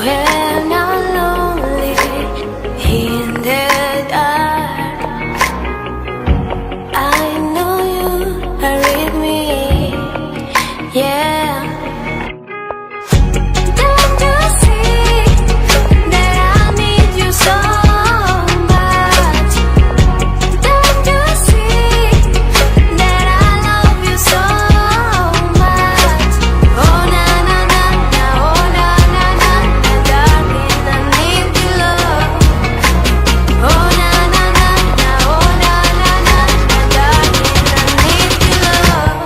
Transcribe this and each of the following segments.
when I'm lonely in the dark. I know you are with me, yeah. Don't you see that I need you so much? Don't you see that I love you so much? Oh na na na na, oh na na na na, darling, I need your love. Oh na na na na, oh na na na na, darling, I need your love.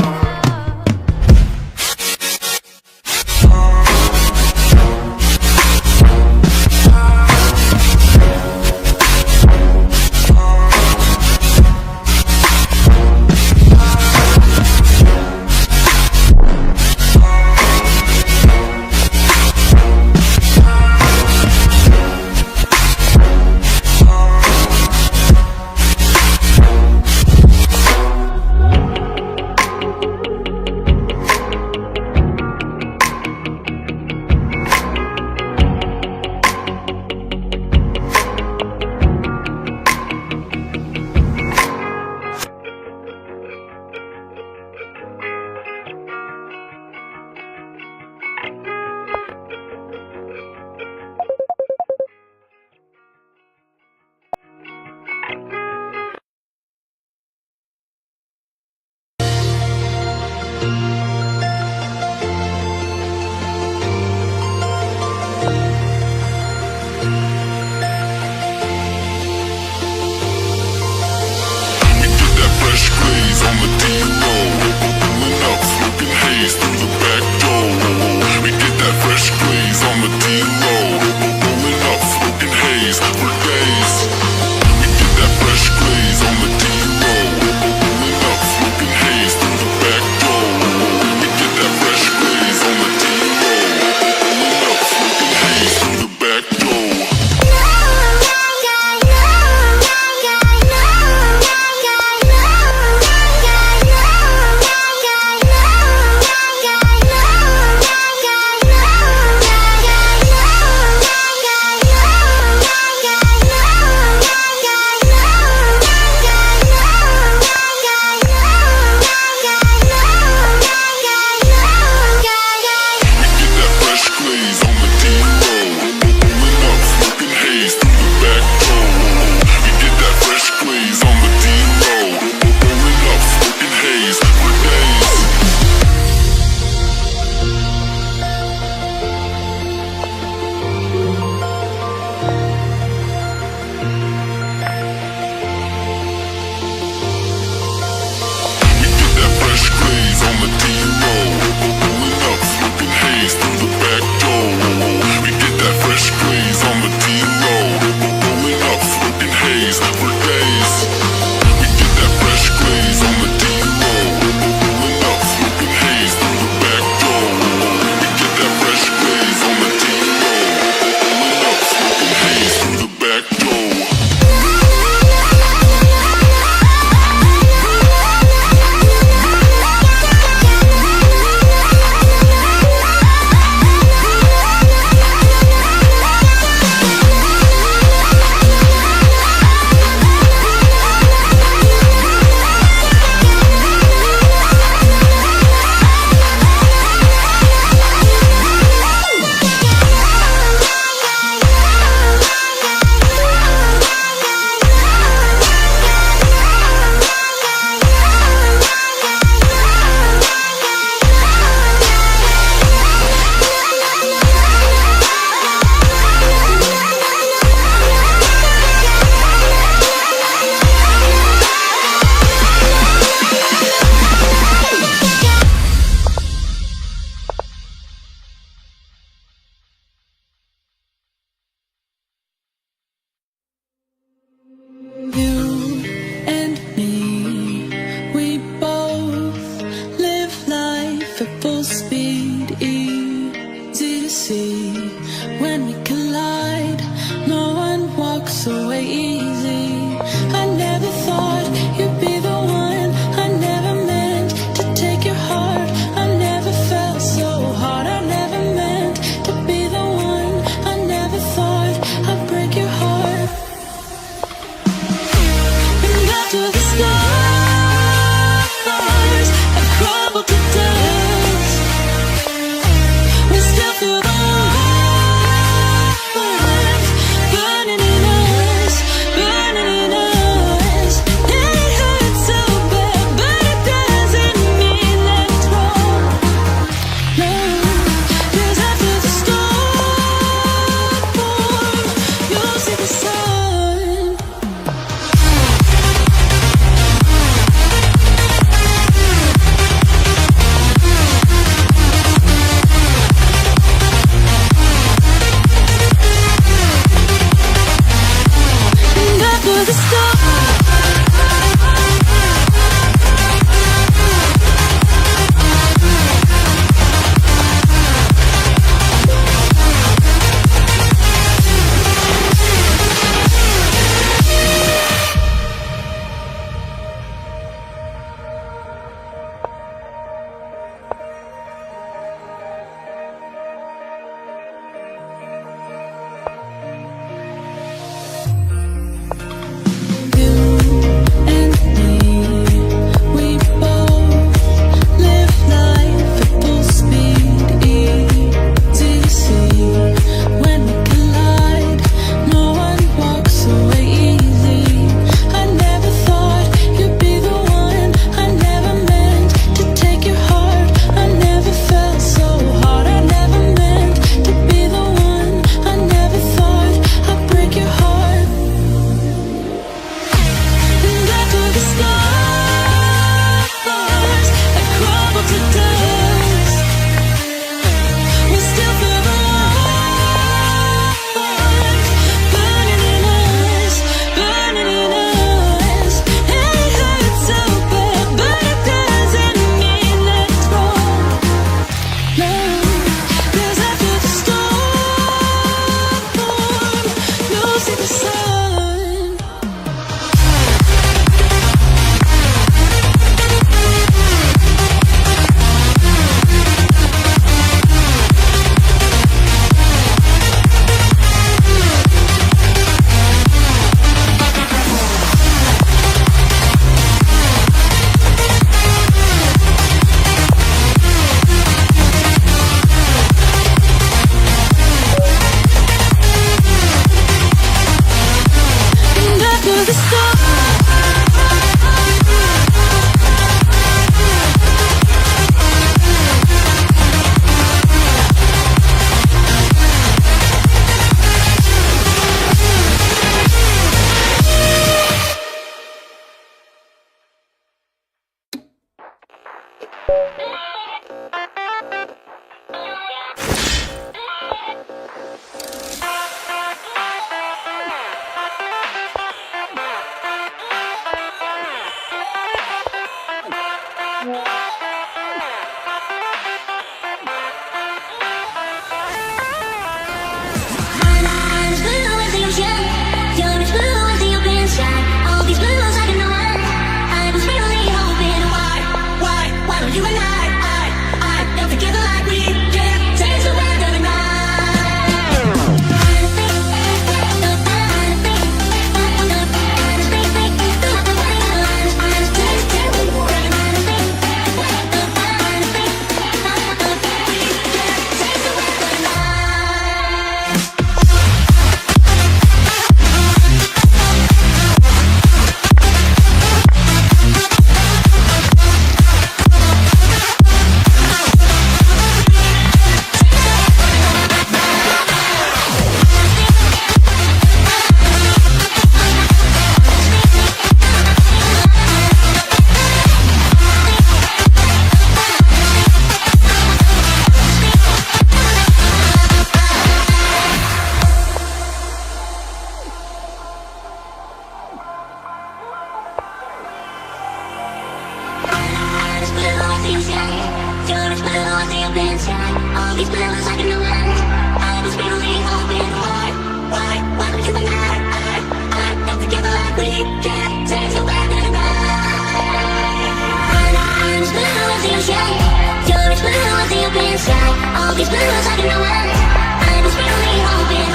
You know I was really hoping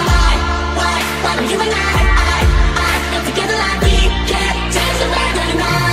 why don't you and I get together like we can change the weather tonight.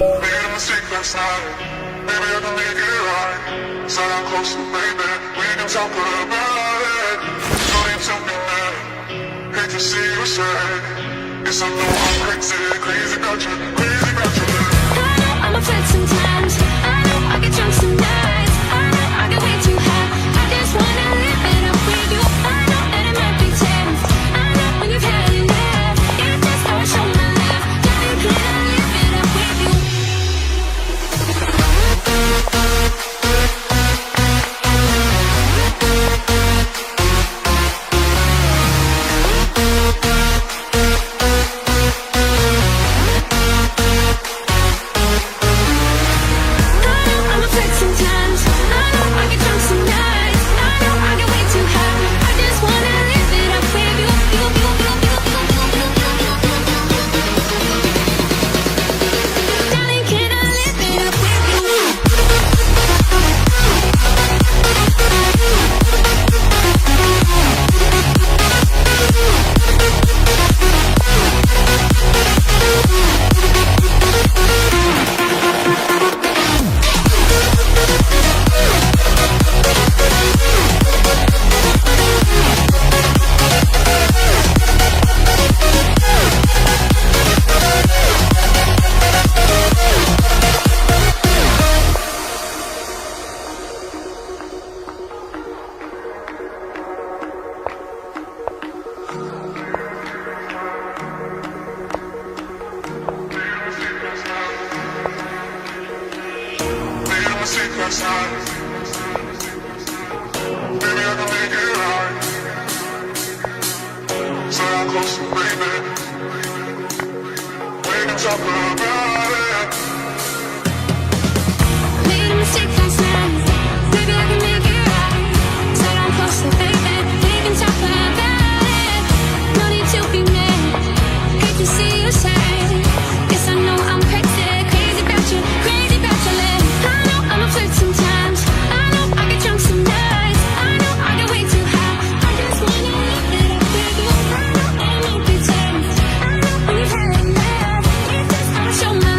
Made a mistake last night. Maybe I can make it right. Said I'm close to baby. We can talk about it. Don't need to be mad. Hate to see you sad. Yes, I know I'm crazy, crazy about you, crazy about you. I know I'm afraid sometimes. I know I get drunk some nights. I know I get way too high. I just wanna live it up with you. I know that it might be tense. I know when you've had enough. It's just how I show my love. Now you can't live it up with you. I'm afraid sometimes. I know I get drunk some nights. I know I get way too high. I just wanna live it up with you. Darling, can I live it up with you? Made a mistake last night. Maybe I can make it right. Said I'm close to baby. We can talk about it. Made a mistake last night. Maybe I can make it right. Said I'm close to baby. We can talk about it. No need to be mad. Hate to see you sad. Yes, I know I'm crazy, crazy about you, crazy about your love. I know I'm afraid sometimes. I know I get drunk some nights. I know I get way too high. I just wanna live it up with you. I know it might be tense. I know when you've had enough. It's just how I show my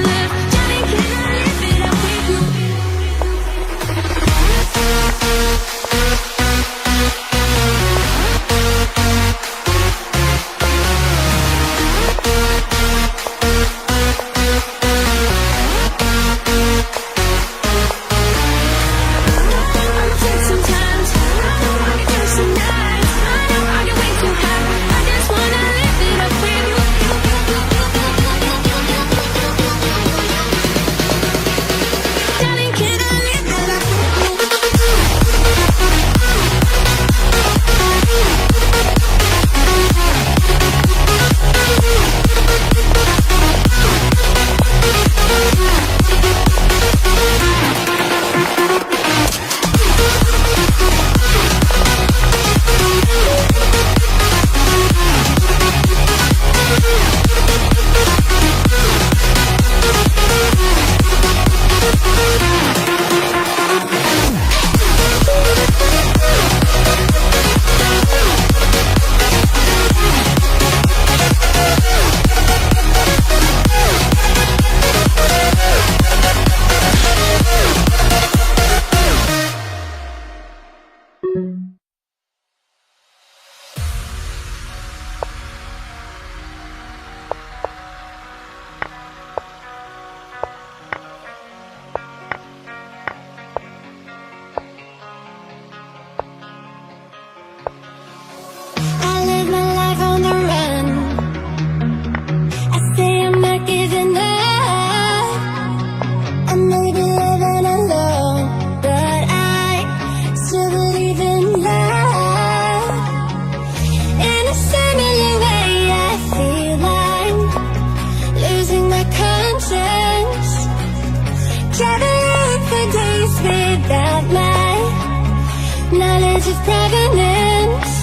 of pregnance.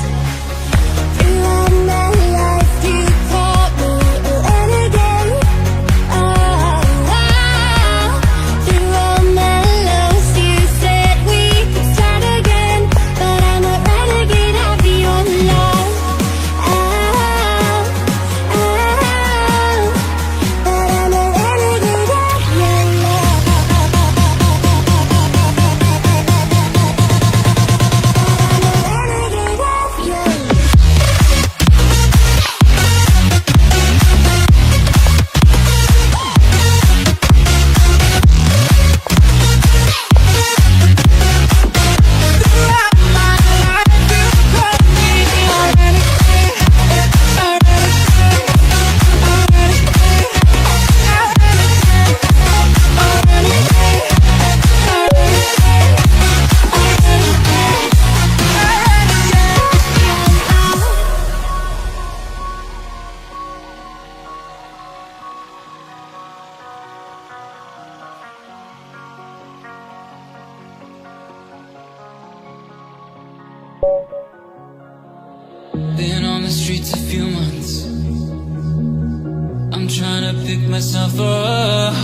Throughout my life you taught me a renegade. Through all my lows you said we could start again, but I'm a renegade of your love. But I'm a renegade of your love. Been on the streets a few months. I'm trying to pick myself up.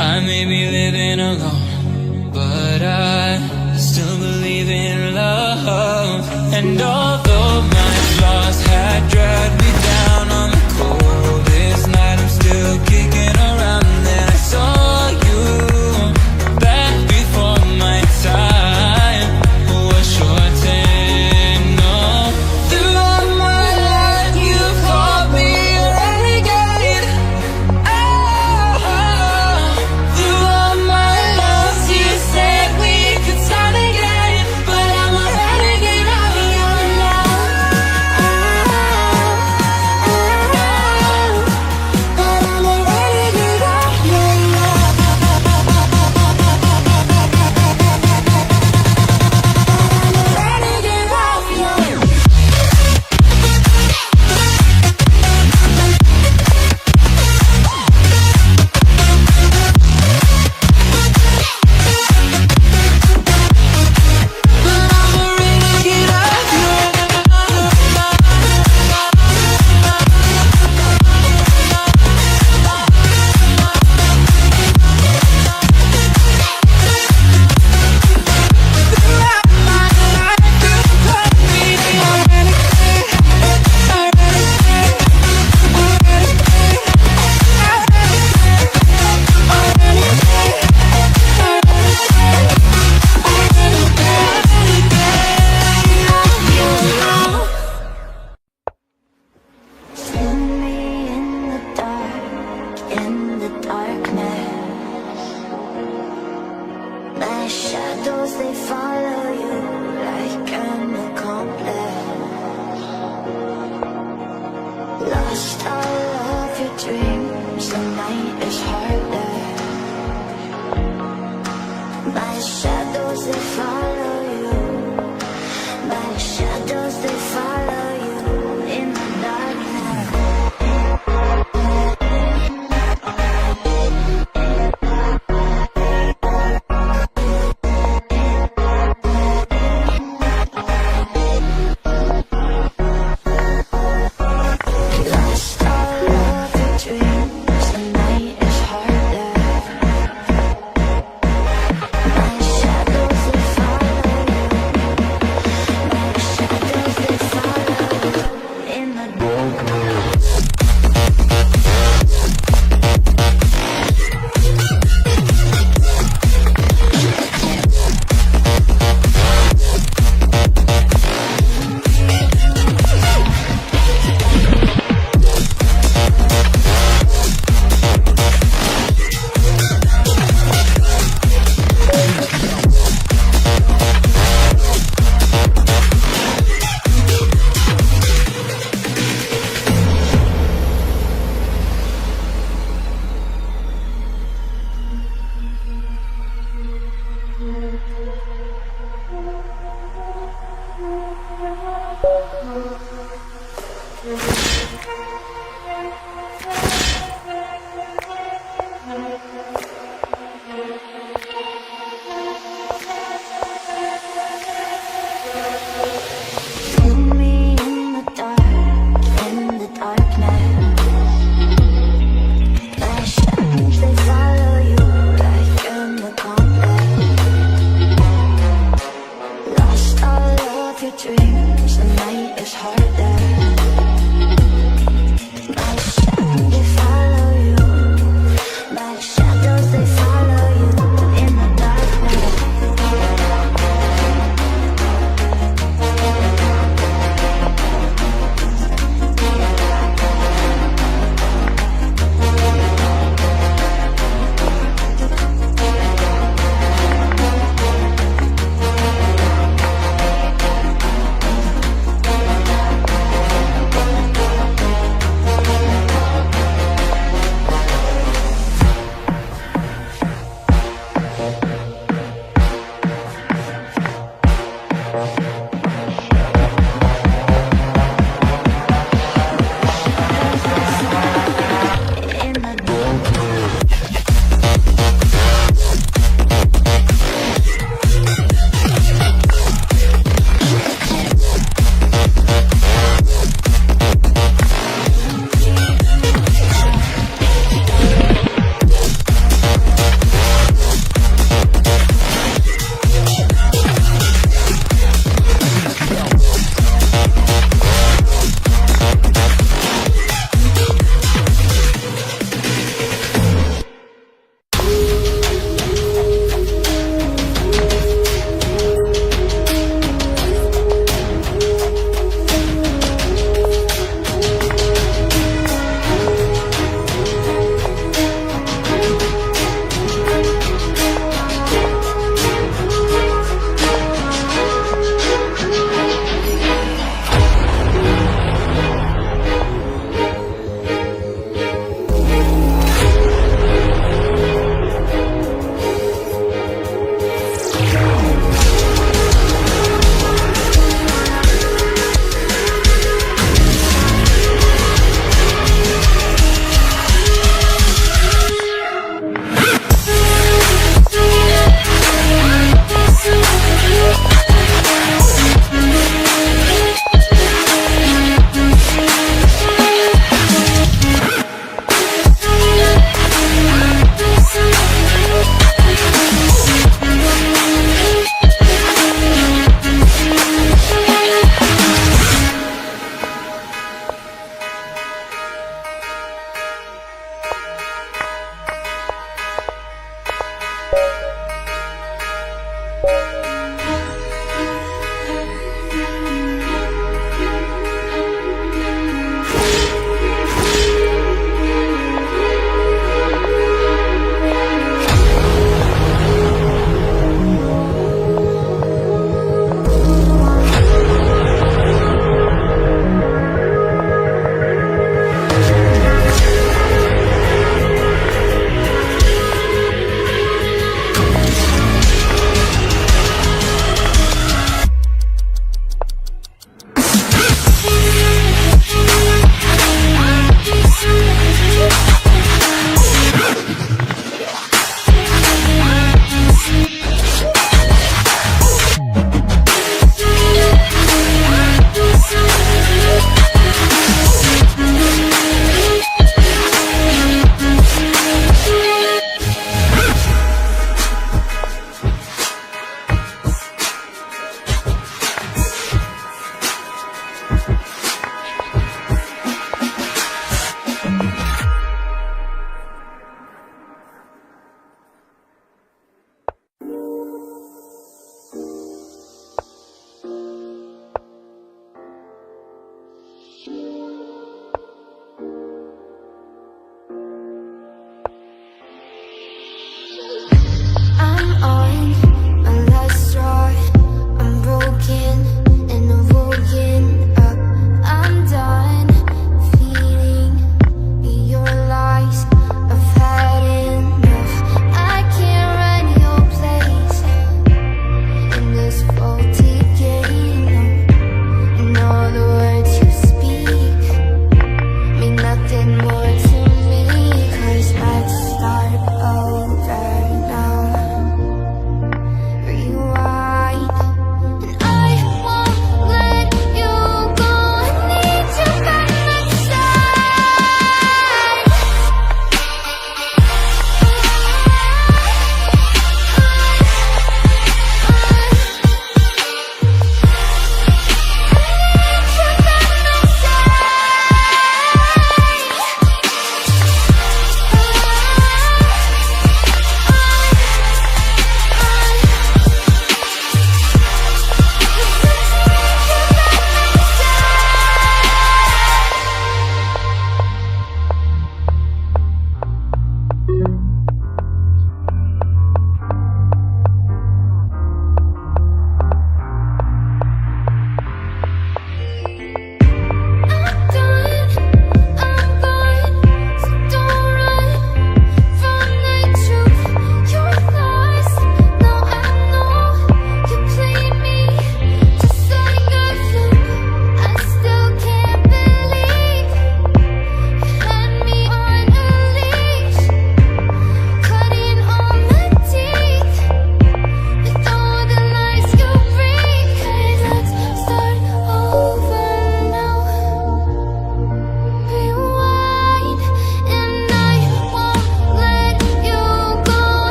I may be living alone, but I still believe in love. And although my flaws had dragged me down on the coldest night, I'm still kicking around. And then I saw you back before my time was shortened. No, throughout my life you called me a renegade. Throughout my loves you said we could start again, but I'm a renegade of your love. But I'm a renegade of your love. Renegade of your love. In the darkness, my shadows they follow you like an accomplice. Lost all of your dreams, the night is harder. My shadows they follow you. My shadows they follow you in the darkness. Lost all of your dreams, the night is harder. My shadows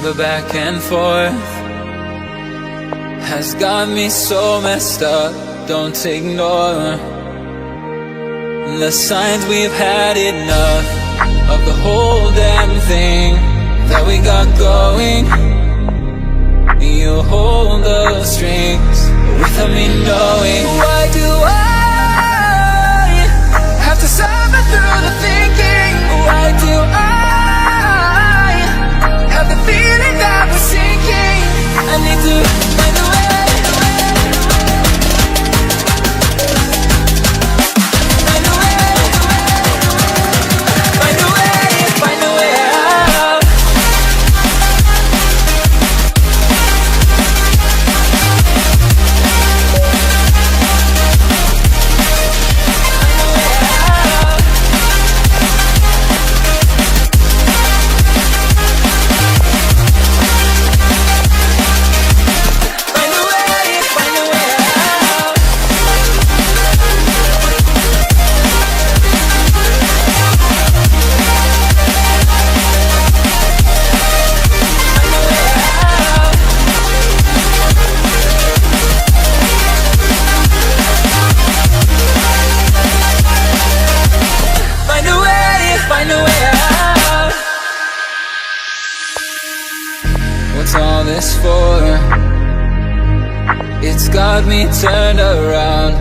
The back and forth has got me so messed up. Don't ignore the signs. We've had enough of the whole damn thing that we got going. You hold the strings without me knowing. Why do I have to suffer through the thinking? Why do I have the feeling that we're sinking? I need to find a way. Find a way. Find a way. Find a way out. What's all this for? It's got me turned around,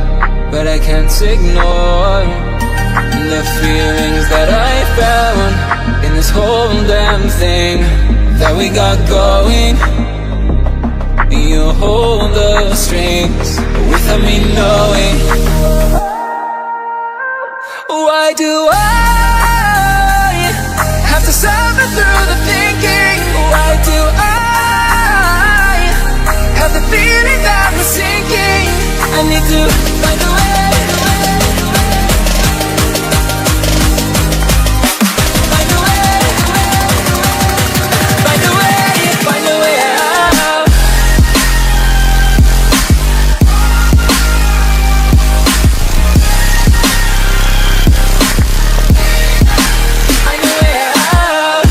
but I can't ignore the feelings that I found in this whole damn thing that we got going. You hold the strings without me knowing. Why do I have to suffer through the thinking? Why do I have the feeling that we're sinking? I need to find a way. Find a way. Find a way. Find a way out. Find a way out.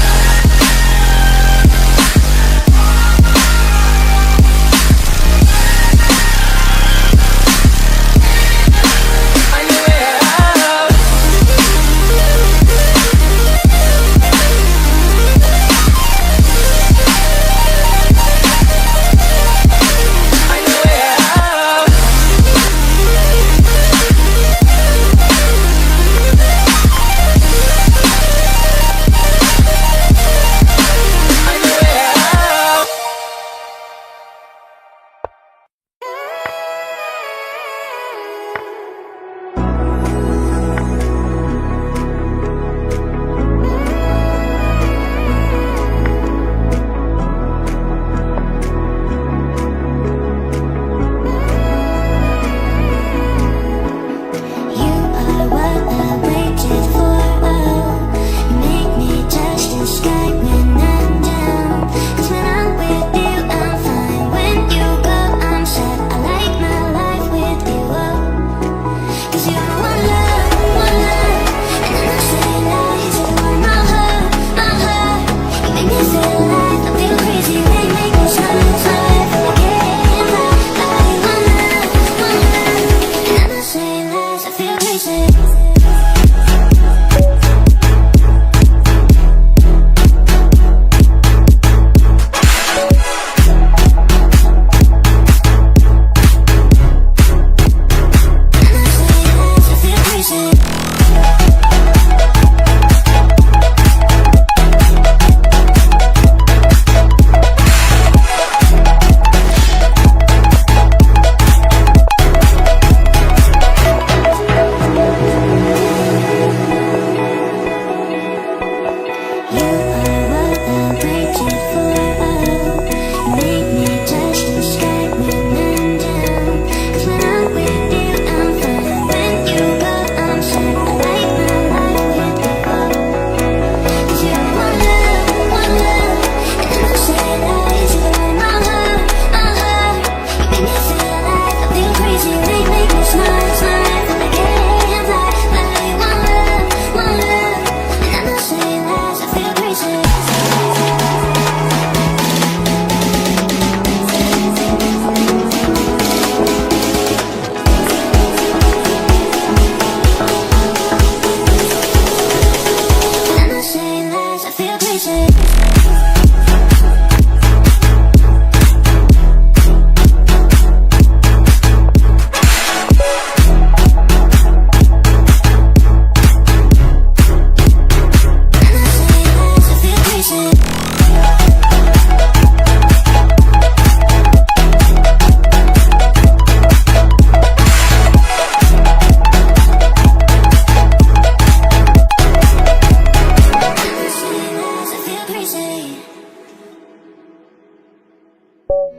Cause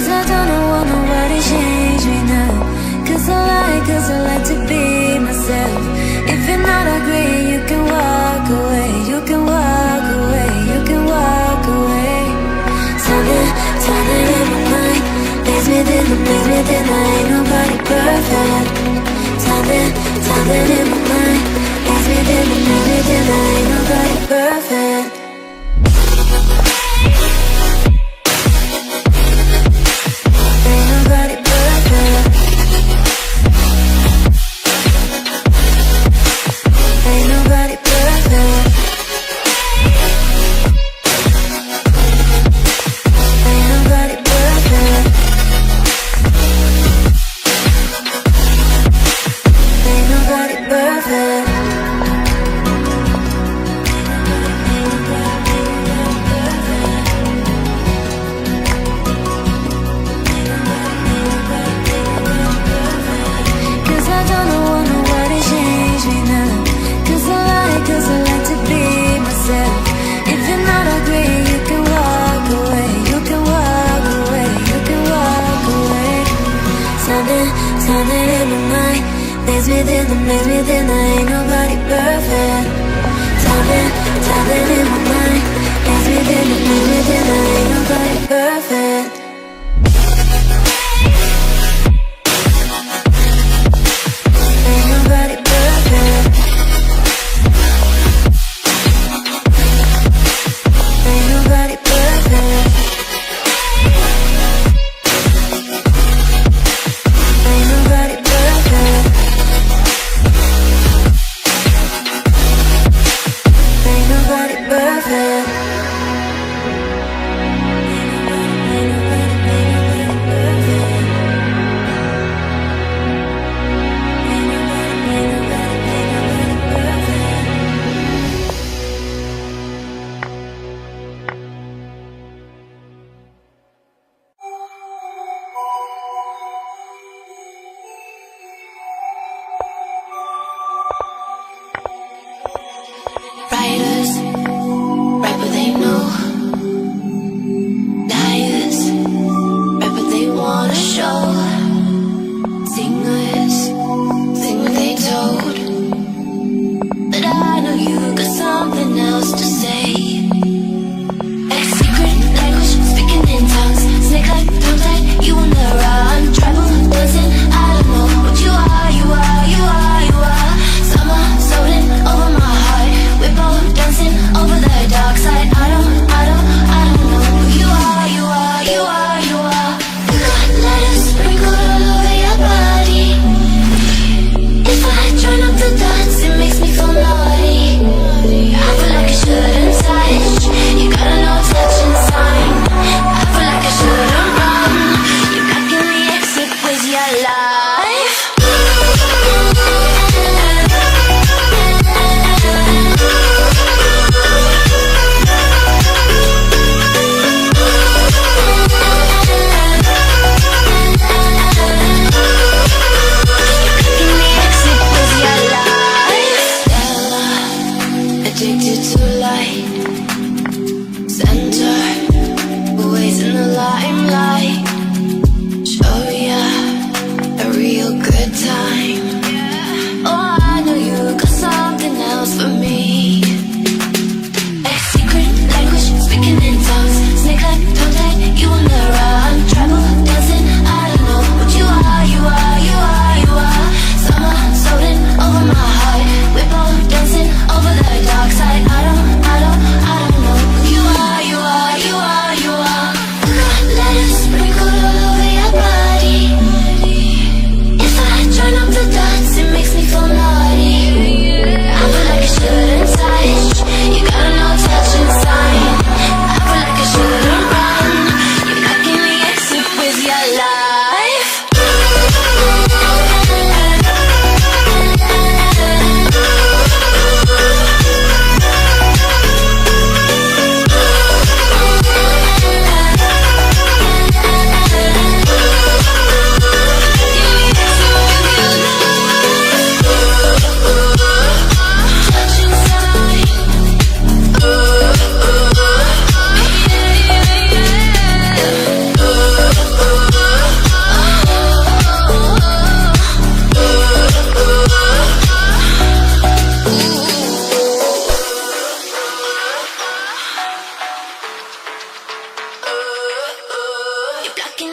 I don't want nobody change me now. Cause I like to be myself. If you're not agree, you can walk away. You can walk away, you can walk away. Something in my mind makes me think I ain't nobody perfect. Something in my mind makes me think I ain't nobody perfect. Ain't nobody perfect. Ain't nobody perfect. Ain't nobody perfect. Ain't nobody perfect. Cause I don't want nobody change me now. Cause I like to be myself. If you're not agree, you can walk away. You can walk away, you can walk away. Something in my mind makes me think I ain't nobody perfect. Something in my mind makes me think I ain't nobody perfect. Ain't nobody perfect. Ain't nobody perfect. Ain't nobody perfect. Ain't nobody perfect. Writers write what they know. Liars write what they wanna show. Singers sing what they told. But I know you got something else to say. A secret language speaking in tongues. Snake like tongue tied, you on the run. Tribal dancing, I don't know what you are, you are, you are, you are. Summer floating over my heart. We're both dancing over the dark side. I don't know who you are, you are, you are, you are. You got letters,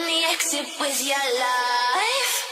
the exit with your life.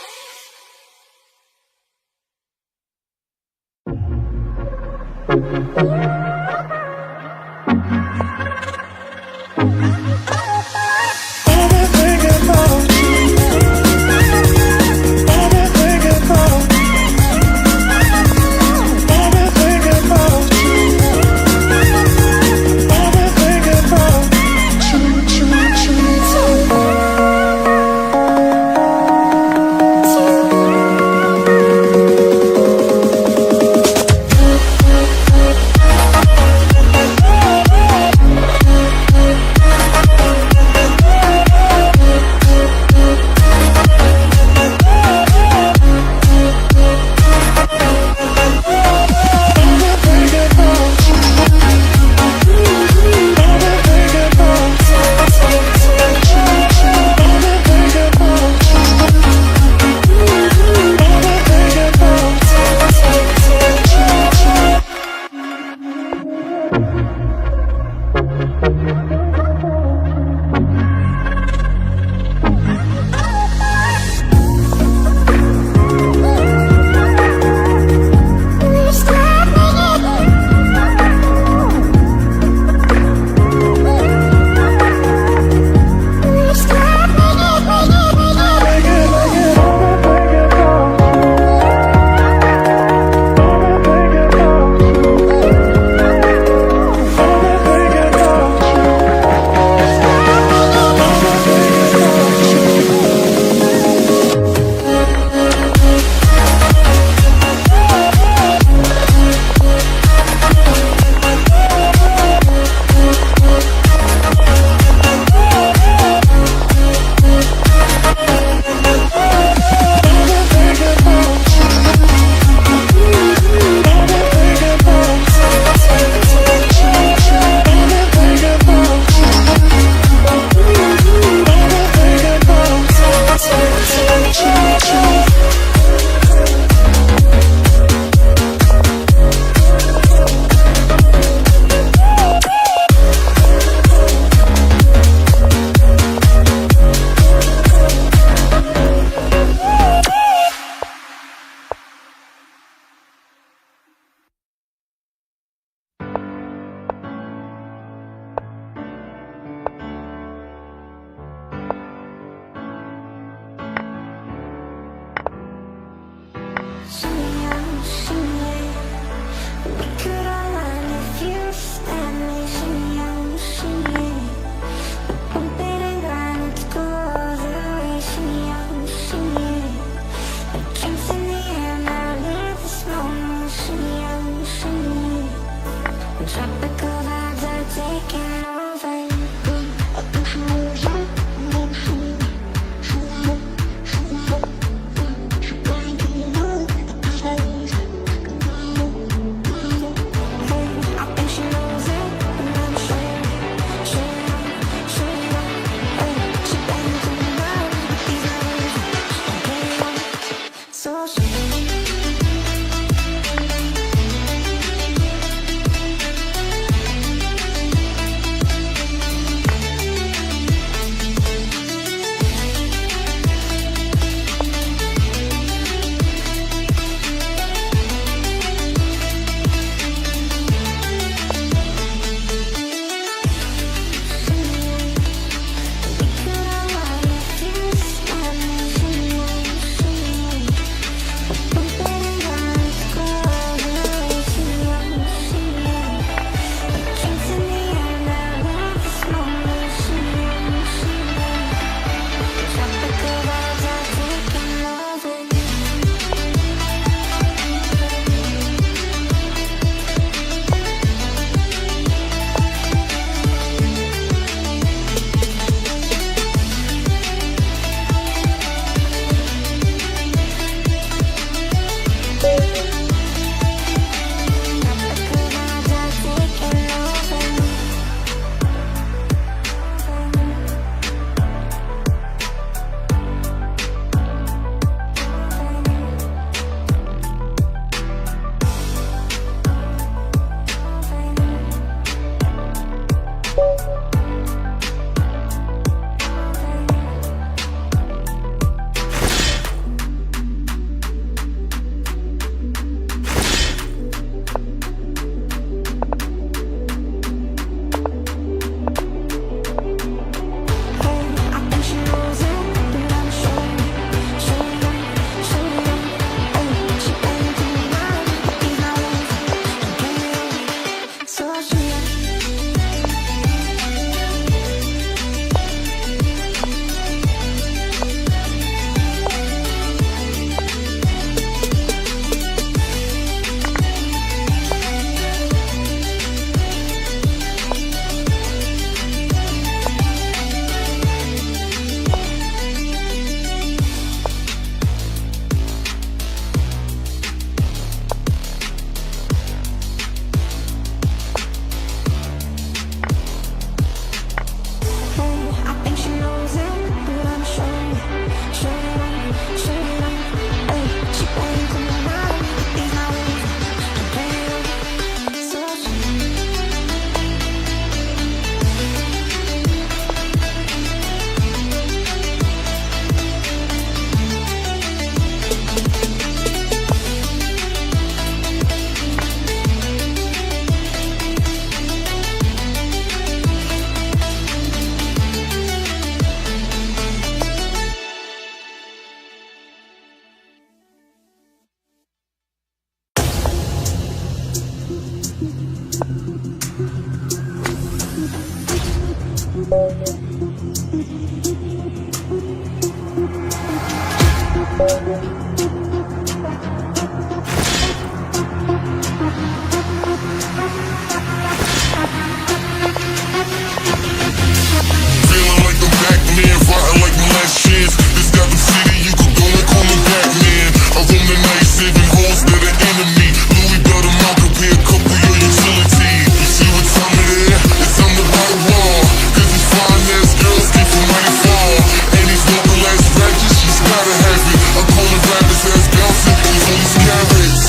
Feeling like the back man, rotten like my last chance. This got the city, you could go and call me Batman. I roam the night, saving hoes that are enemy. Louis belt them out, could pay a couple your utility. You see what time it is? It's time to buy the wall. Cause these fine ass girls came from mighty far. And these local ass ratchets, she's gotta have it. I call the rappers ass bouncing, cause all these carrots.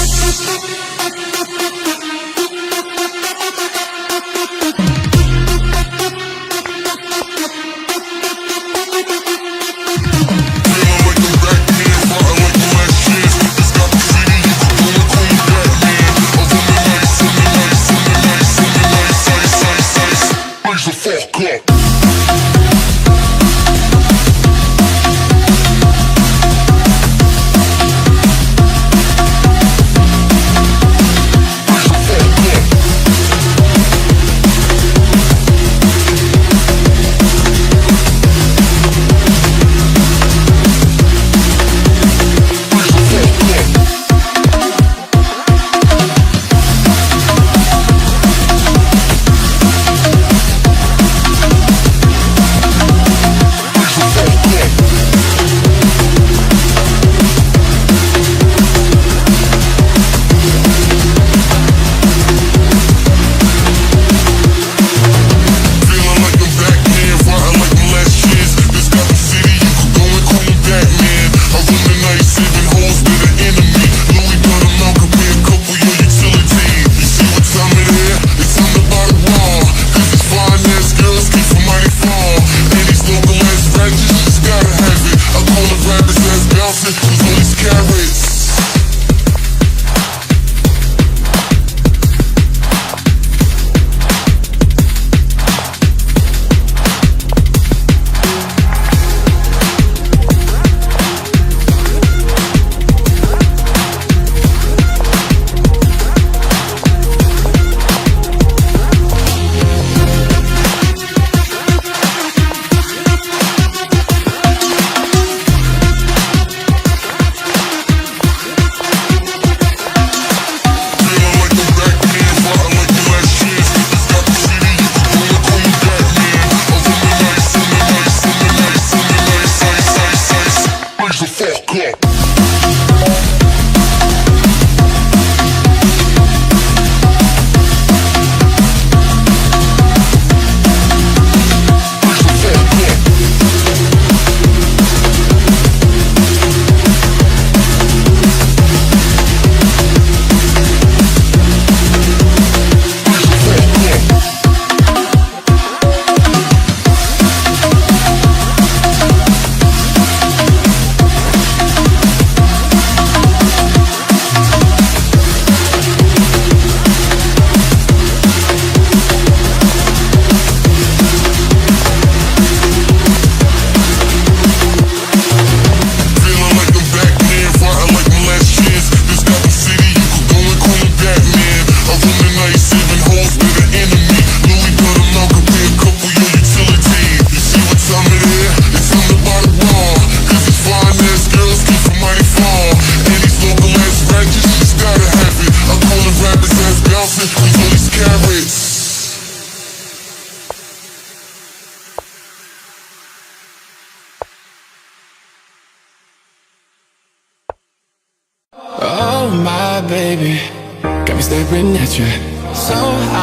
baby, got me staring at you. So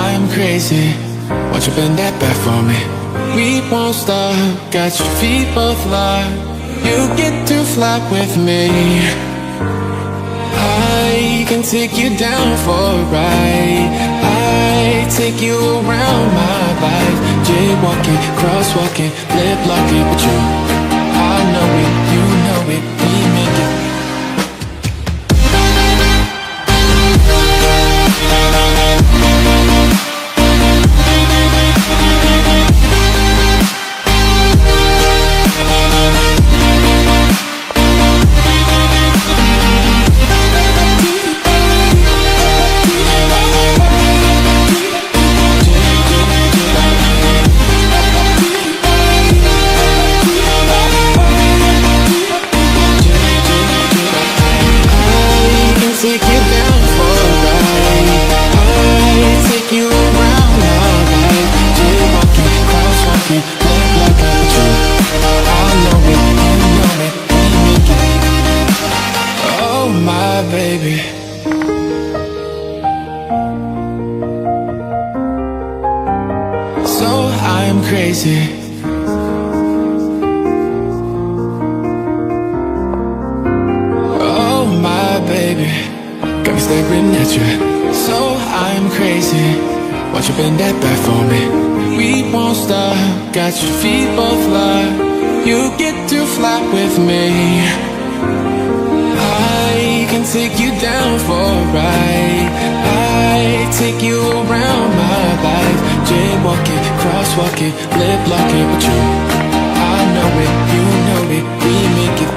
I'm crazy, won't you bend that back for me? We won't stop, got your feet both locked. You get to fly with me. I can take you down for a ride. I take you around my life. Jaywalking, crosswalking, lip locking with you. I know it, you know it, we make it. staring at you. So I'm crazy. Won't you bend that back for me? We won't stop. Got your feet both locked. You get to fly with me. I can take you down for a ride. I take you around my life. Jaywalking, crosswalking, lip locking with you. I know it, you know it, we make it.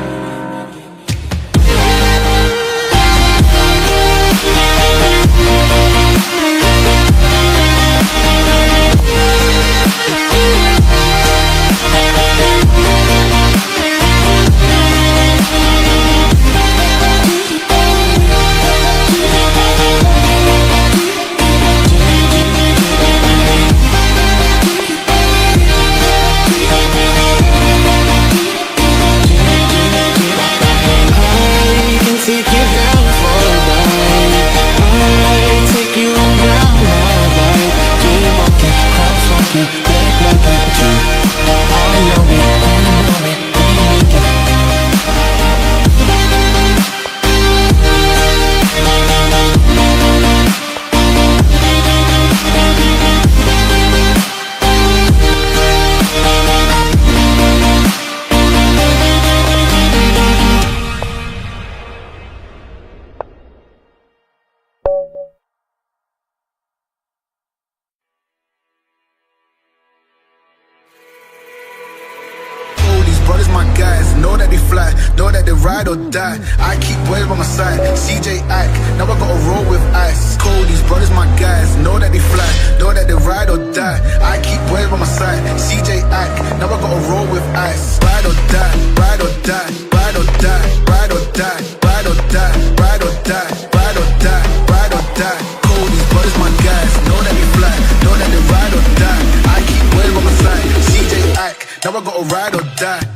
Brothers, my guys, know that they fly, know that they ride or die. I keep waves by my side, CJ Ike, now I gotta roll with ice. Cody's brothers, my guys, know that they fly, know that they ride or die. I keep waves by my side, CJ Ike, now I gotta roll with ice. Ride or die, ride or die, ride or die, ride or die, ride or die, ride or die, ride or die, ride or die. Cody's brothers, my guys, know that they fly, know that they ride or die. I keep waves by my side, CJ Ike, now I gotta ride or die.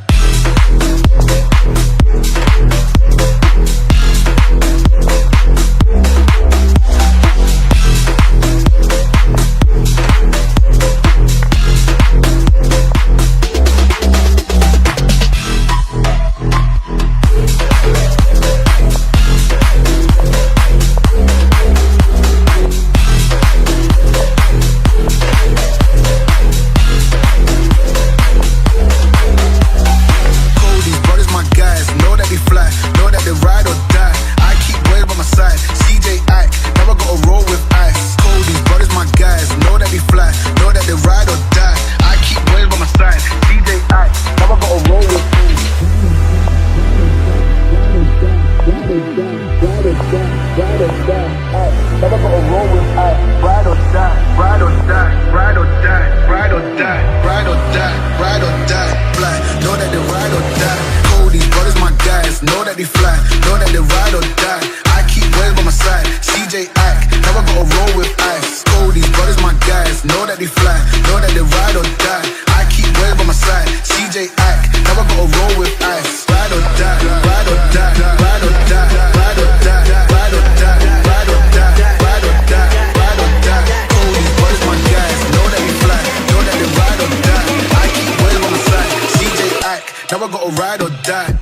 Now I gotta ride or die.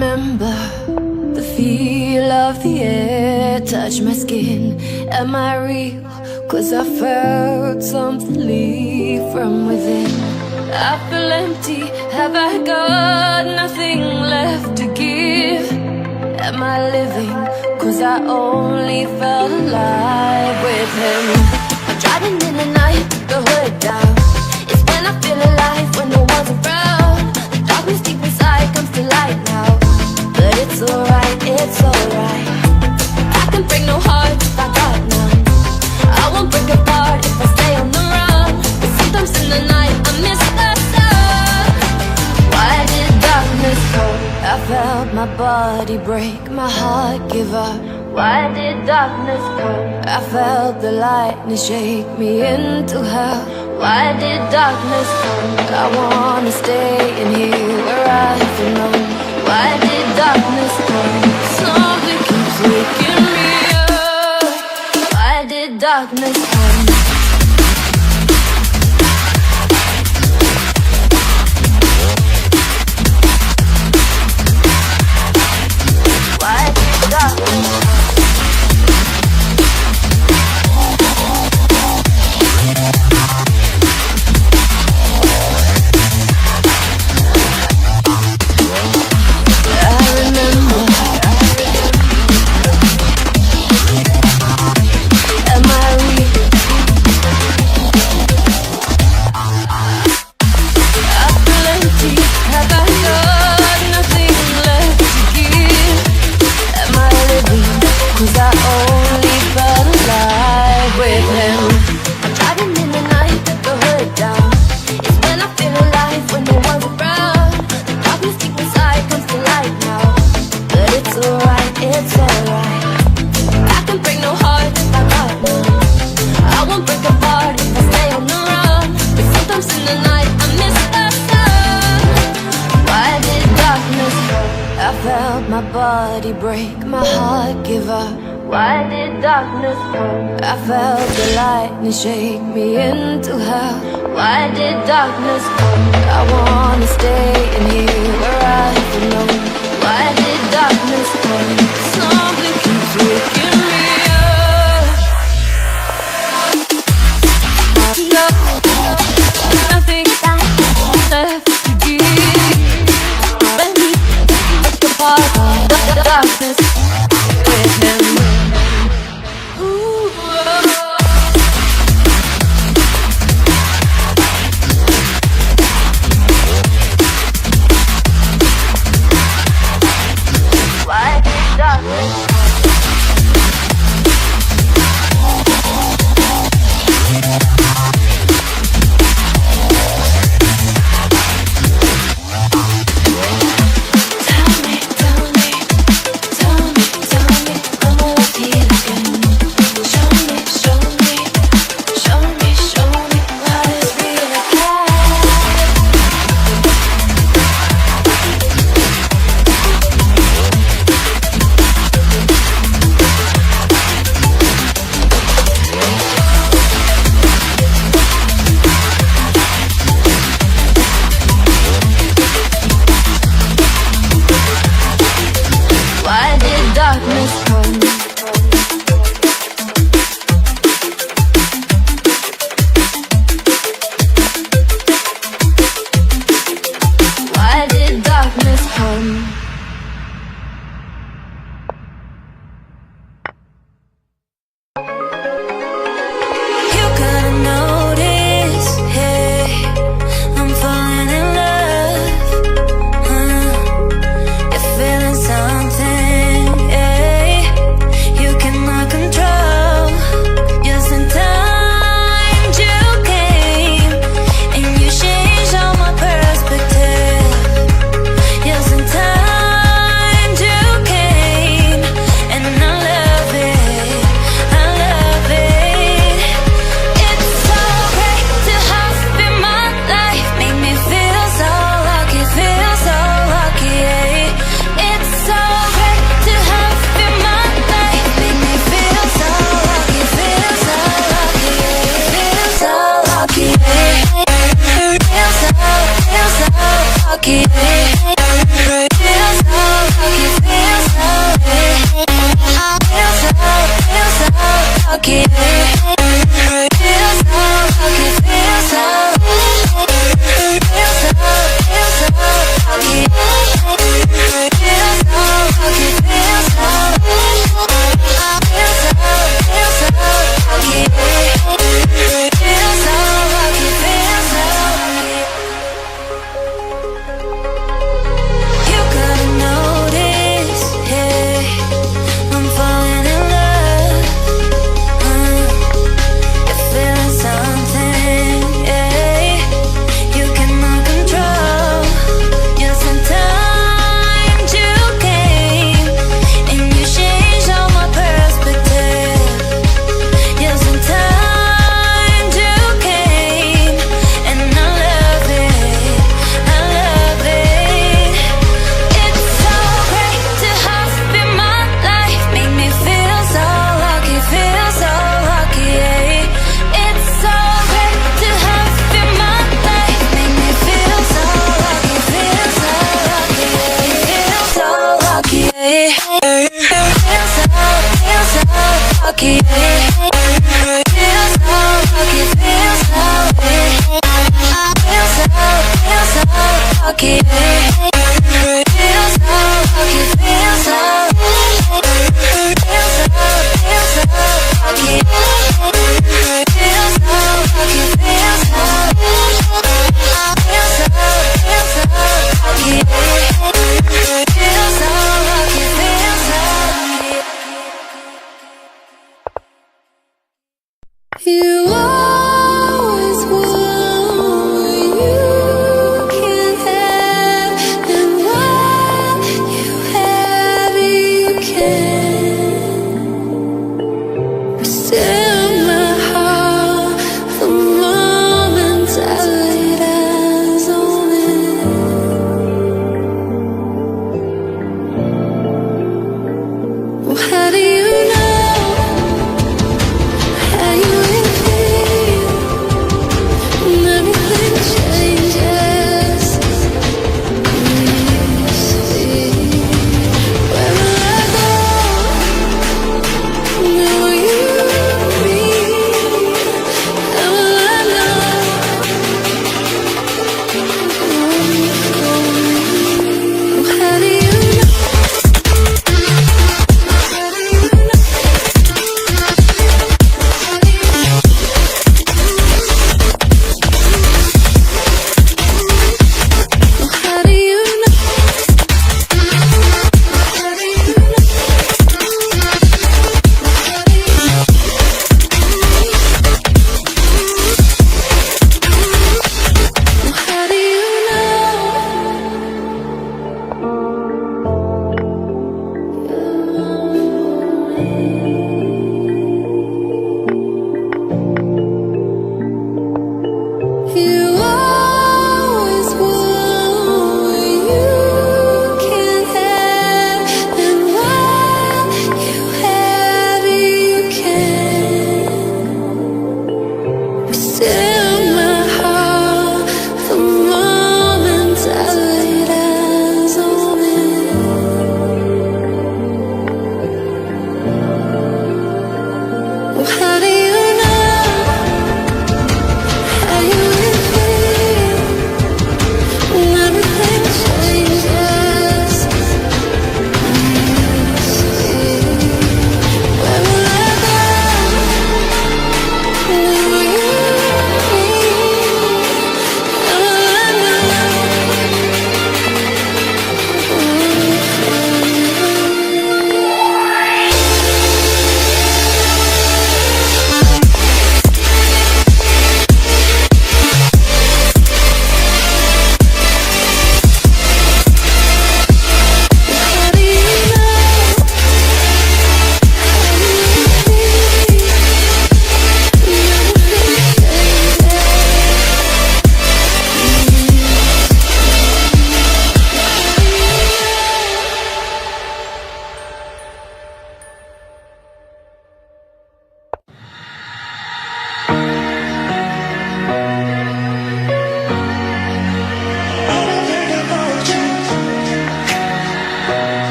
remember the feel of the air touch my skin. Am I real? 'Cause I felt something leave from within. I feel empty, have I got nothing left to give? Am I living? 'Cause I only felt alive with him. I'm driving in the night, the hood down. It's when I feel alive, when no one's around. The darkness deep inside comes to light now. But it's alright, it's alright. I can break no heart if I got none. I won't break apart if I stay on the run. But sometimes in the night I miss the sun. Why did darkness come? I felt my body break, my heart give up. Why did darkness come? I felt the lightning shake me into hell. Why did darkness come? I wanna stay in here where I belong. Why did darkness come? Something keeps waking me up. Why did darkness come? Why did darkness come? Break, my heart give up. Why did darkness come? I felt the lightning shake me into hell. Why did darkness come? I wanna stay in here where I belong. Why did darkness come? Something keeps waking me up. Nothing left to give. When we break apart, the darkness with him. Why did darkness come? lucky. Feel so rocky. Feels so rocky, feels so rocky. Feels so rocky. Feels so rocky, feels so rocky. Feels so rocky, feels so rocky. You always want what you can't have.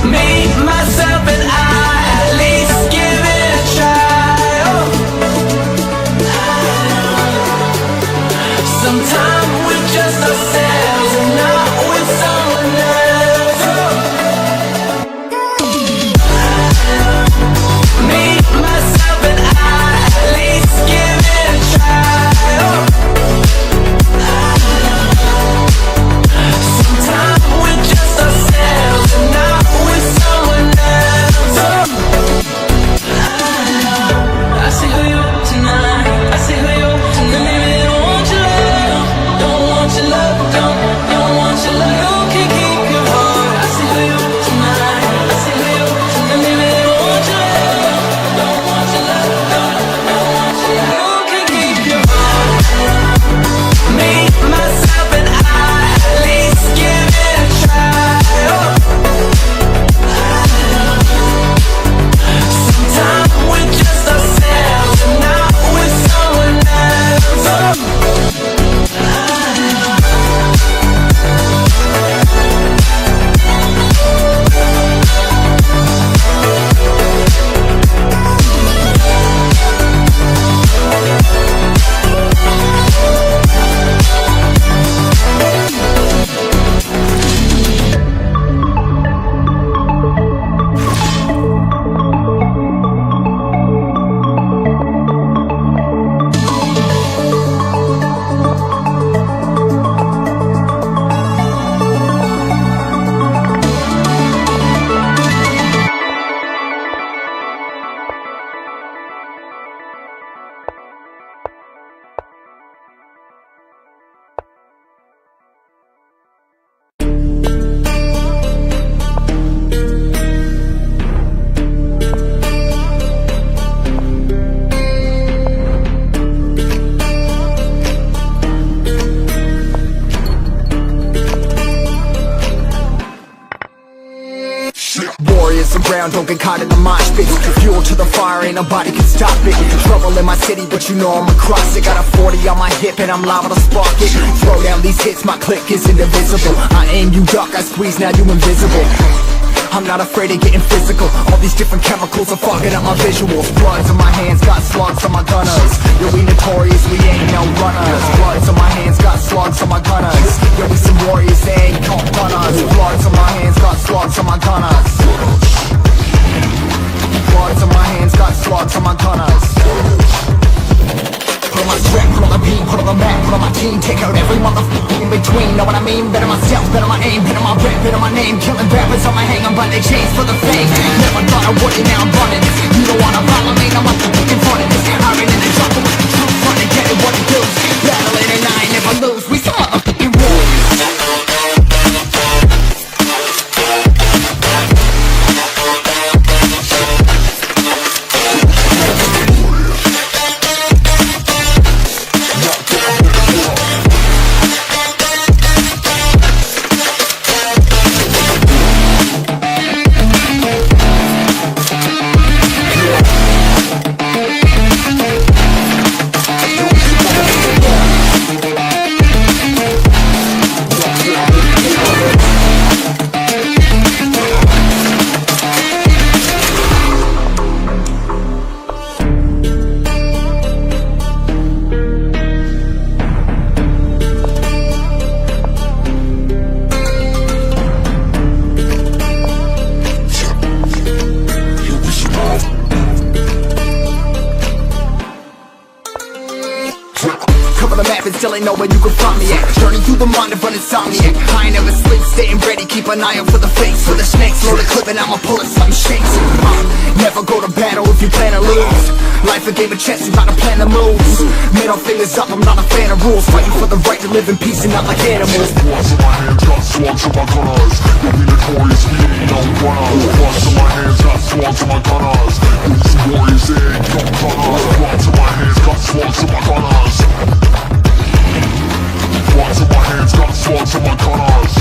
Me, myself, and I, at least give it a try. Oh. Sometimes we're just ourselves and not with someone else. Me, myself, and I, at least give it a try. Sometimes we're just ourselves and not with someone else. I see who you are tonight. I see who you are tonight. Maybe they don't want your love. Don't want your love. Don't want your love. You can keep your heart. I see who you are tonight. I see who you are tonight. Maybe they don't want your love. Don't want your love. Don't want your love. You can keep your heart. Me, myself, and I, at least give it a try. Sometimes we're just ourselves and not with someone else. Warriors around, don't get caught in the mosh pit. Fuel to the fire, ain't nobody can stop it. Trouble in my city, but you know I'm across it. Got a 40 on my hip and I'm liable to spark it. Throw down these hits, my click is indivisible. I aim, you duck, I squeeze, now you invisible. I'm not afraid of getting physical. All these different chemicals are fogging up my visuals. Bloods on my hands, got slugs on my gunners. Yo, we notorious, we ain't no runners. Bloods on my hands, got slugs on my gunners. Yo, we some warriors, they ain't gon' run us. Bloods on my hands, got slugs on my gunners. Bloods on my hands, got slugs on my gunners. Put on my strap, put on the beam, put on the map, put on my team. Take out every motherfucker in between. Know what I mean? Better myself, better my aim, better my rep, better my name. Killing rappers on my hang, I'm by their chains for the fame. Never thought I would, and now I'm running this. You don't wanna follow me, now I'm in front of this. Iron in the jungle with the truth, running, getting what it does. Battling and I ain't never lose. We some motherfucking warriors. Still ain't know where you can find me at. Journey through the mind of an insomniac. I ain't never sleep, staying ready, keep an eye out for the fakes. For the snakes, load the clip and I'ma pull it, something shakes. Never go to battle if you plan to lose. Life a game of chess, you gotta plan the moves. Middle fingers up, I'm not a fan of rules. Fighting for the right to live in peace and not like animals. Bloods in my hands, got slugs on my gunners. You'll be notorious, we ain't no runners. Bloods in my hands, got slugs on my gunners. You'll be some warriors, they ain't no runners. Bloods in my hands, got slugs on my gunners. Bloods in my hands, got slugs on my gunners.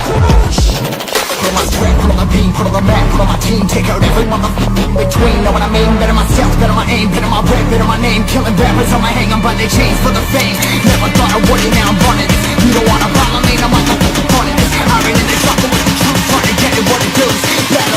Put on my strap, put on the beam, put on the map, put on my team. Take out every motherfucker in between. Know what I mean? Better myself, better my aim, better my rep, better my name. Killing rappers on my hang, I'm by their chains for the fame. Never thought I would, and now I'm running this. You don't wanna follow me, now I'm fucking running this. Iron in the jungle with the truth, trying to get it what it does.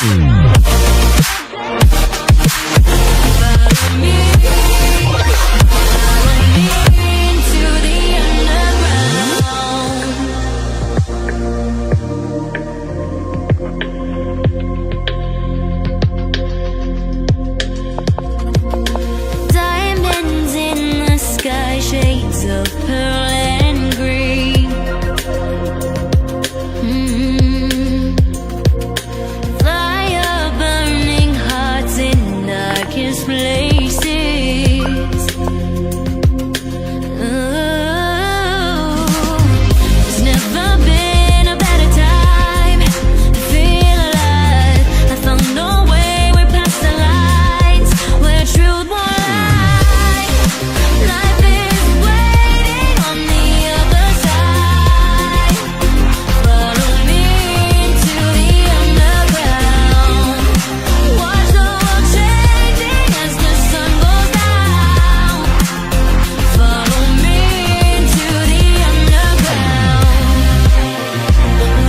Diamonds in the sky, shades of pearl and green. Fire burning hearts in darkest places. There's never been a better time to feel alive. I found a way, we're past the lines where truth won't lie. Life is waiting on the other side. Follow me into the underground. Watch the world changing as the sun goes down. Follow me into the underground.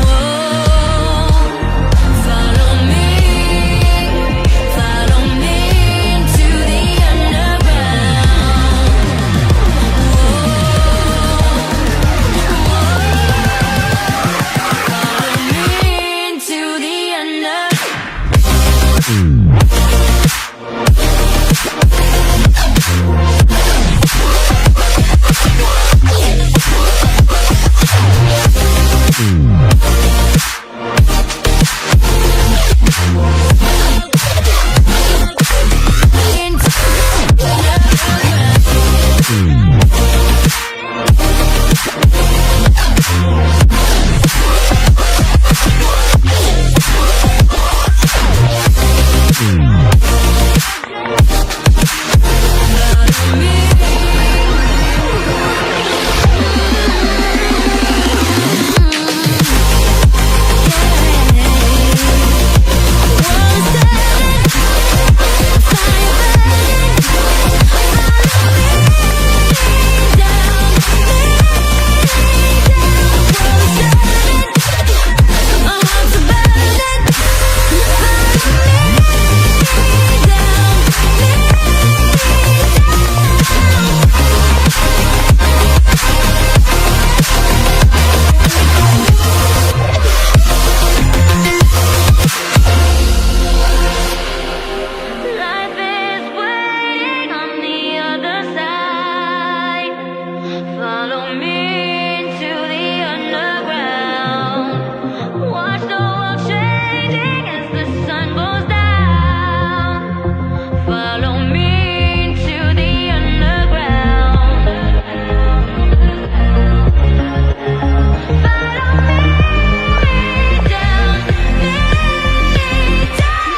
Whoa, follow me into the underground. Into the life is waiting on the other side. Follow me into the underground. Watch the world changing as the sun goes down. Follow me into the underground. Follow me down, me down.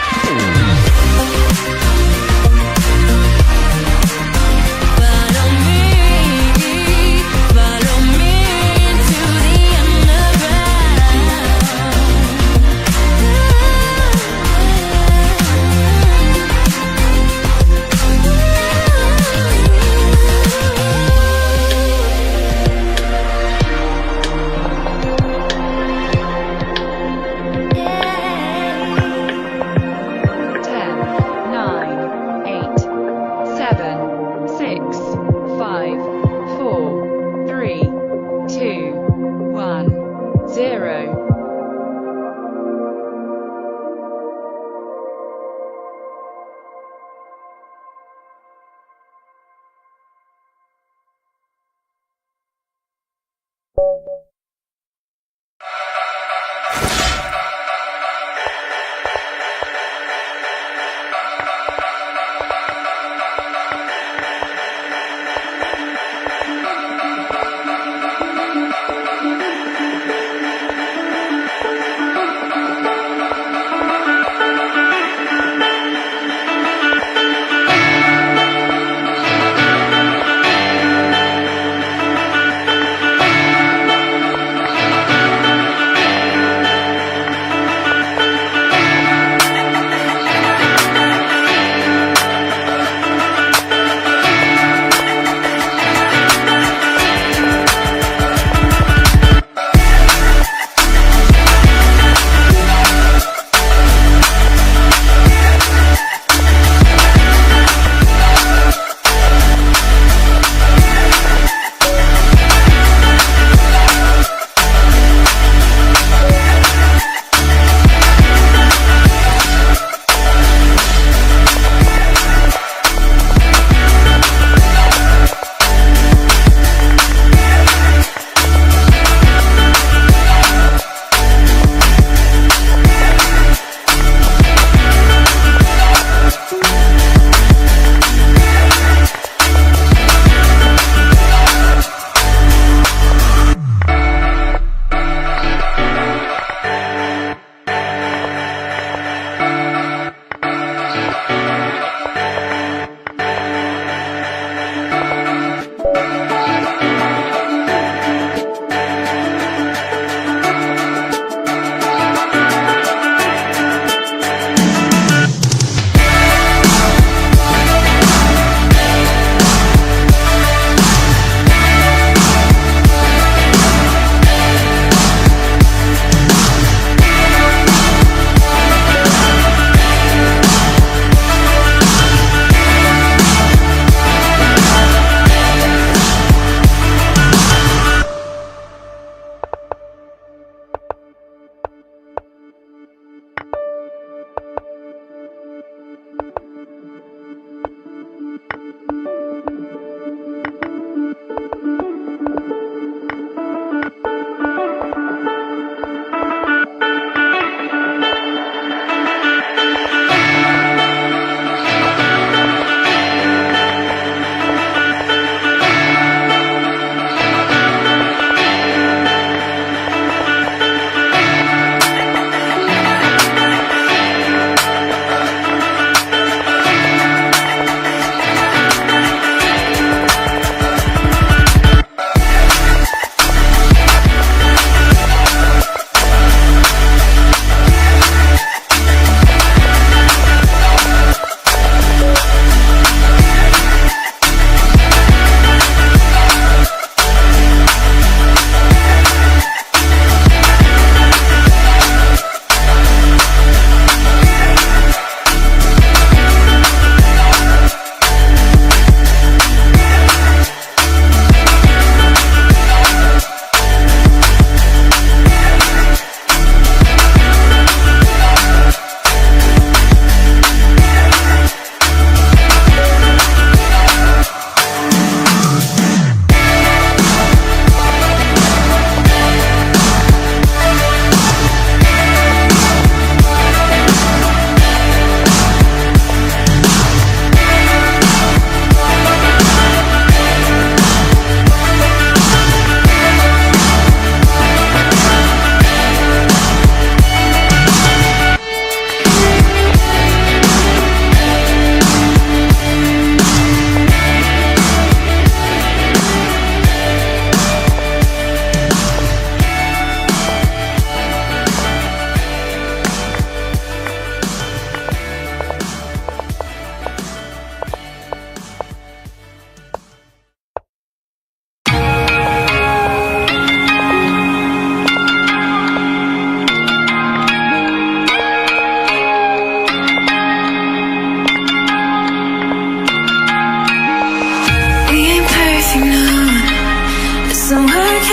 Follow me into the underground.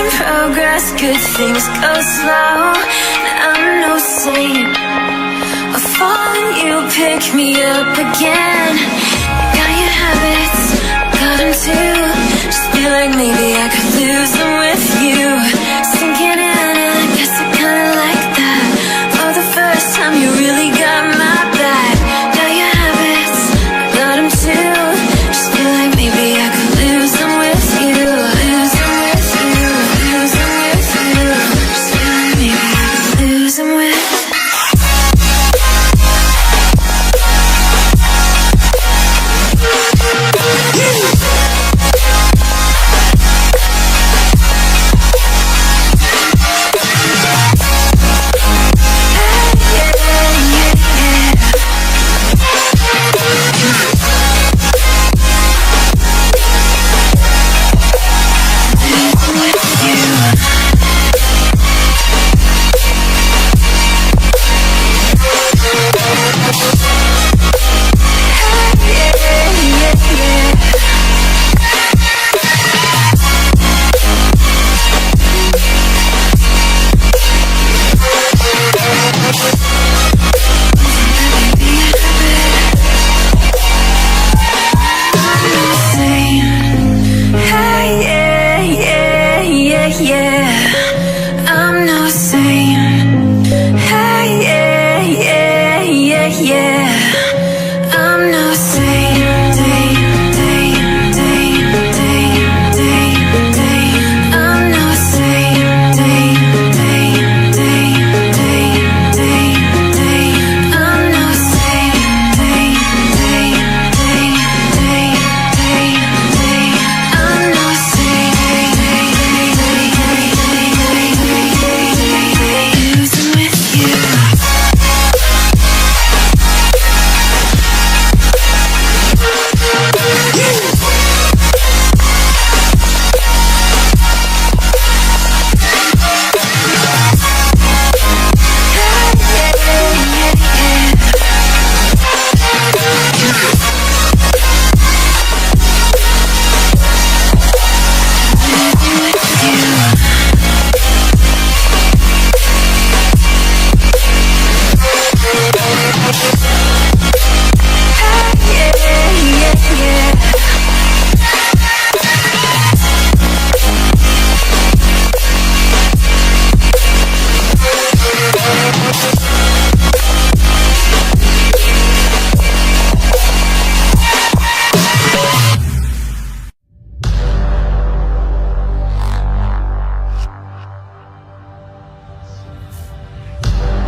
in progress, good things go slow. I'm no saint. I fall and you pick me up again. You got your habits, got them too. Just feel like maybe I could lose them with you. Sinking in, and I guess I kinda like that. For the first time, you really got my back. Got your habits, got them too. Just feel like maybe I could lose them with you. Lose them with you, lose them with you. Just feel like maybe I could lose them with you.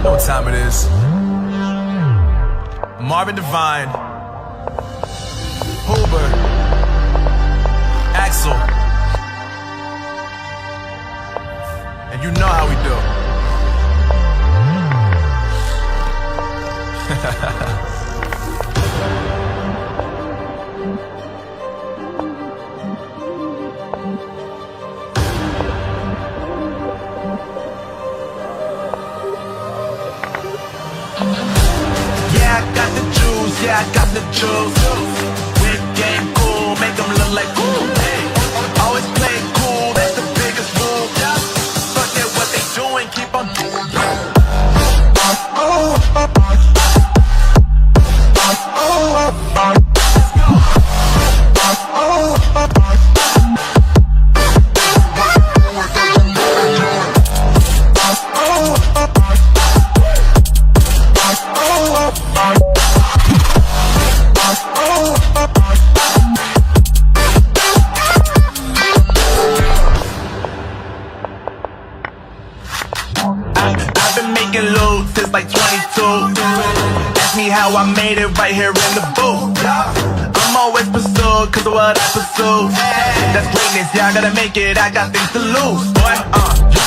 Know what time it is. Marvin Devine, Huber, Axel, and you know how we do. Yeah, I got the juice. Whip game cool, make them look like cool. Always play cool, that's the biggest rule. Fuck it, what they doing, keep on doing. I've been making loot since like 22. Ask me how I made it right here in the booth. I'm always pursued cause of what I pursue. That's greatness, yeah, I gotta make it, I got things to lose. Boy,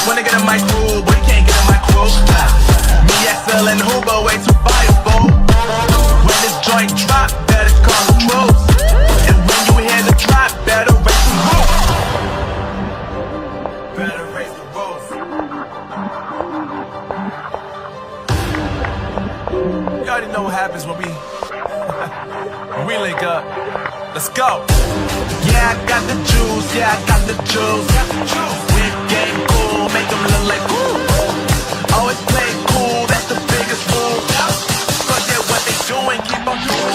wanna get in my crew, but you can't get in my crew. Me, Axel, and Huber, way too fireable. When this joint drop, better call the troops. And when you hear the drop, better raise the roof. Better raise the roof. You already know what happens when we link up. Let's go. Yeah, I got the juice. Yeah, I got the juice. Whip game make them look like ooh. Always play cool, that's the biggest fool. Forget what they doing, keep on doing.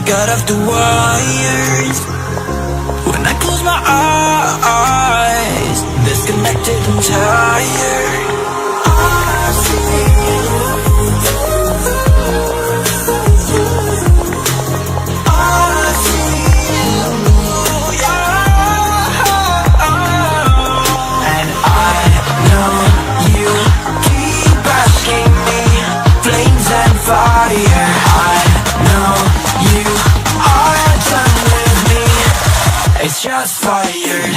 Got off the wires when I close my eyes, disconnected and tired. I see you. I see you, yeah. And I know you keep asking me, flames and fire. I know you are done with me. It's just fired.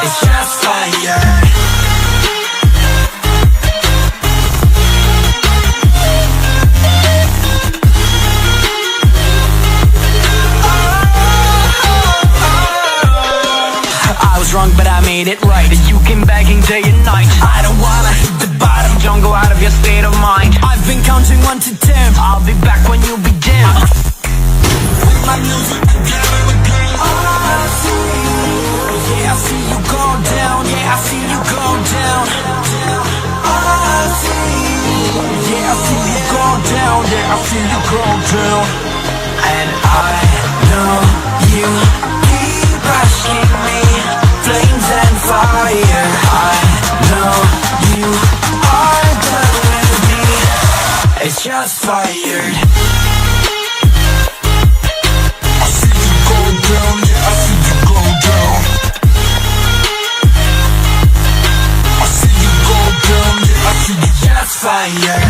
It's just fired. I was wrong, but I made it right. You came begging day and night. I don't wanna hit the bottom, don't go out of your state of mind. I've been counting 1 to 10. I'll be back when you begin. With my music together again. I see you. Yeah, I see you go down. Yeah, I see you go down. I see you. Yeah, I see you go down. Yeah, I see you go down. And I know you keep asking me, flames and fire. I know you are done with me. It's just fired. I see you go down, yeah, I see you go down. I see you go down, yeah, I see you just fired.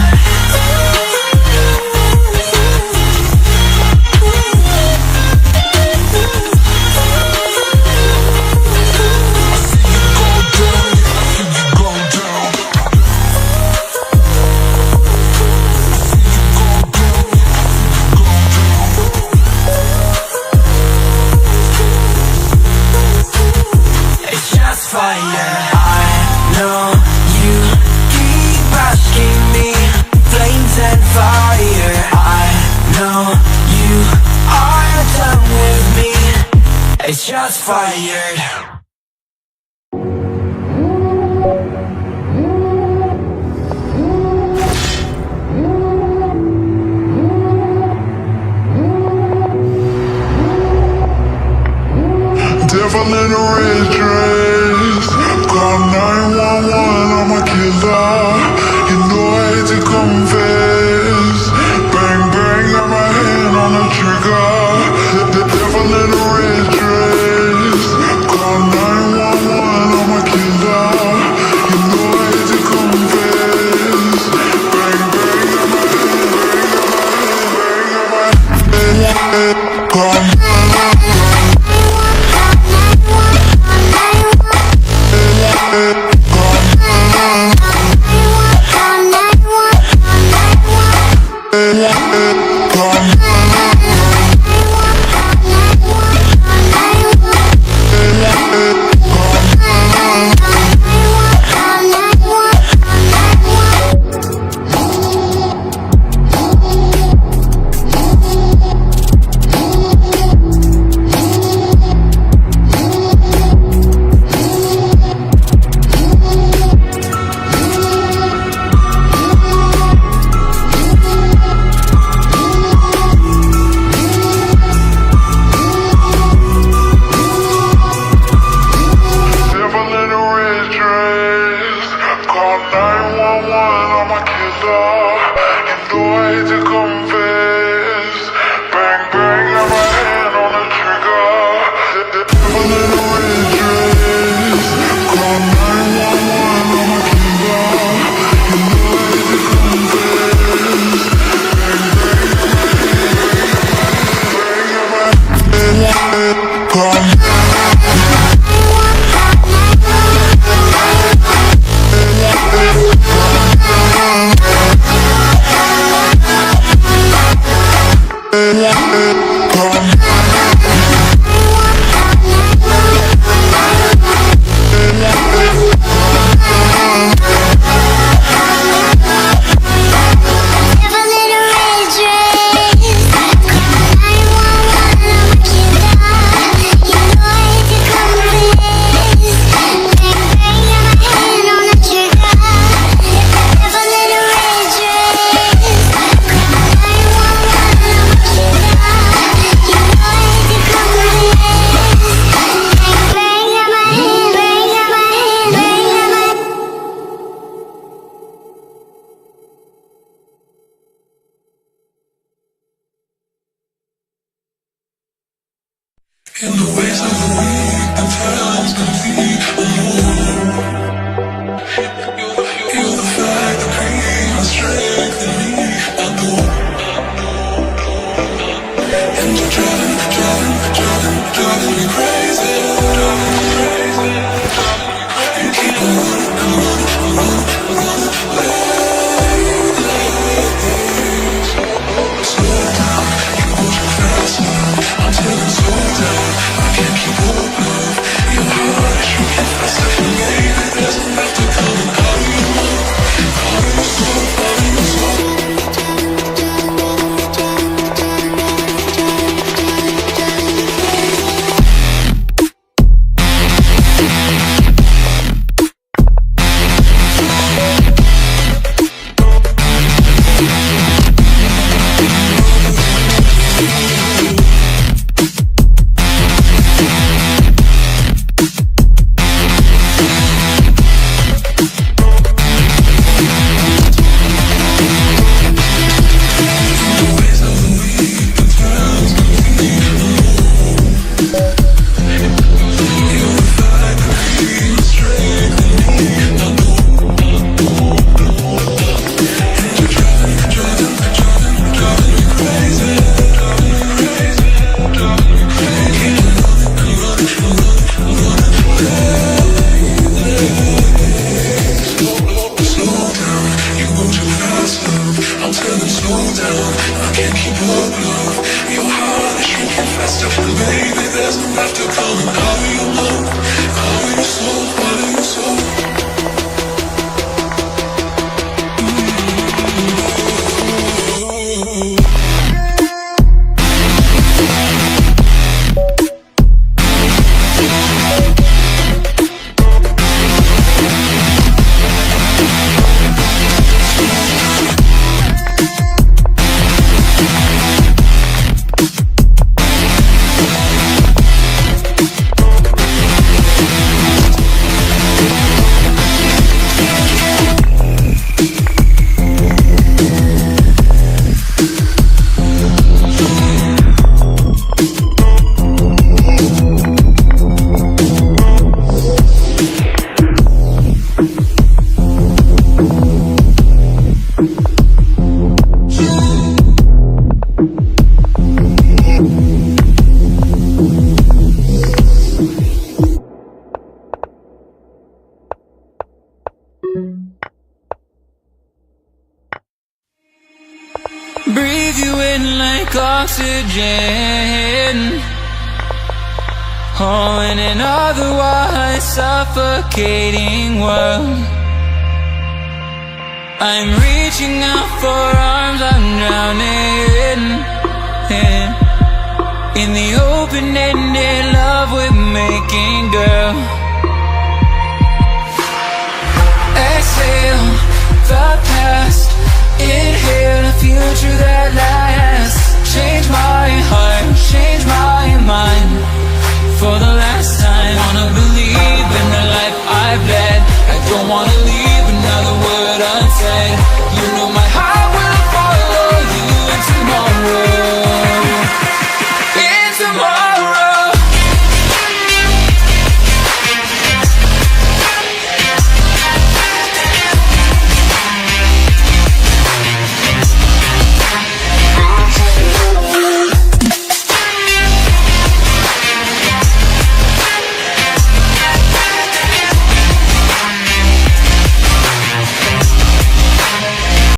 It's just fired. Devil in a red dress, call 911, I'm a killer. You know I hate to confess. Bang bang, got my hand on the trigger. The devil in a red dress, call 911, I'm a killer. You know I hate to confess. Bang bang, got my hand, bang got my hand, call 911. In the ways of the week, the time's gonna be alone. You're the fact, the cream, the strength in me, I know. And you're driving me crazy. You keep on slow down, you go too fast now. I'm telling slow down, I can't keep up, love. Your heart is shooting faster for me. There's enough to come and how do you love? How do you slow? How do you slow? Breathe you in like oxygen. Oh, in an otherwise suffocating world, I'm reaching out for arms, I'm drowning in the open-ended love we're making, girl.